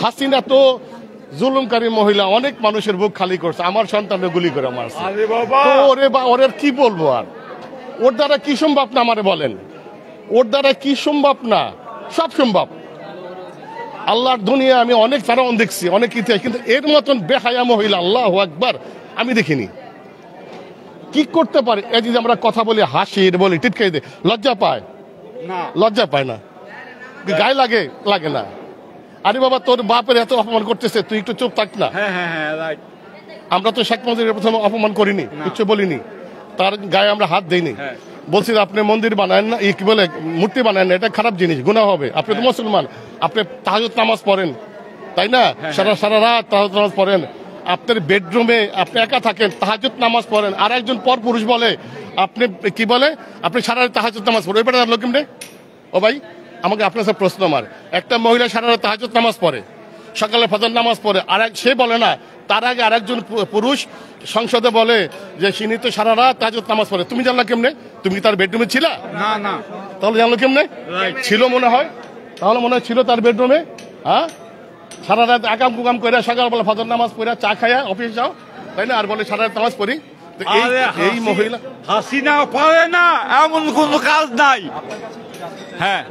হাসিনা তো জুলুমকারী মহিলা, অনেক মানুষের বুক খালি করছে, আমার সন্তানের গুলি করে মারছে। ওরে কি বলবো আর, ওর দ্বারা কি সম্ভব না আমারে বলেন, ওর দ্বারা কি সম্ভব না? সব সম্ভব। আল্লাহর দুনিয়া আমি অনেক ফেরাউন দেখছি, অনেক ইতিহাস, কিন্তু এর মতন বেহায়া মহিলা আল্লাহু আকবার আমি দেখিনি। কি করতে পারে? এই যে আমরা কথা বলি, হাসি বলি, টিটকাই দে, লজ্জা পায় না? লজ্জা পায় না, গায়ে লাগে? লাগে না। আরে বাবা, তোর বাপের এত অপমান করতেছে, তুই একটু চুপ থাক না। আমরা তো শেখ মুজিবের প্রথমে অপমান করিনি, কিছু বলিনি, তার গায়ে আমরা হাত দেইনি। বলছি আপনি মন্দির বানায় না, কি বলে মূর্তি বানায় না, এটা খারাপ জিনিস, গুনাহ হবে। আপনি তো মুসলমান, আপনি তাহাজ্জুদ নামাজ পড়েন, তাই না? সারা রাত তাহাজ্জুদ নামাজ পড়েন, আপনার বেডরুমে আপনি একা থাকেন, তাহাজ্জুদ নামাজ পড়েন, আর একজন পর পুরুষ বলে আপনি কি বলে আপনি সারা রাত তাহাজ্জুদ নামাজ পড়েন। ওই বেটা লোকেম রে। ও ভাই, আমাকে আপনার সাথে প্রশ্ন, আমার একটা মহিলা সারা রাত তাহাজ্জুদ নামাজ পড়ে, সকালে ফজর নামাজ পড়ে, আর সে বলে না, তার আগে আরেকজন পুরুষ সংসদে বলে যে সিনি তো সারা রাত তাহাজ্জুদ নামাজ পড়ে। তুমি জানলা কেমনে? তুমি কি তার বেডরুমে ছিলা? না। তাহলে জানলো কেমনে? ছিল মনে হয়, তাহলে মনে হয় ছিল তার বেডরুমে। হ্যাঁ, সারা রাত আকাম কুকাম করে সকালবেলা ফজর নামাজ পড়ে চা খাইয়া অফিস যাও, তাই না? আর বলে সারা রাত নামাজ পড়ি। এই মহিলা হাসিনা পারে না, এমন কোনো কাজ নাই। হ্যাঁ।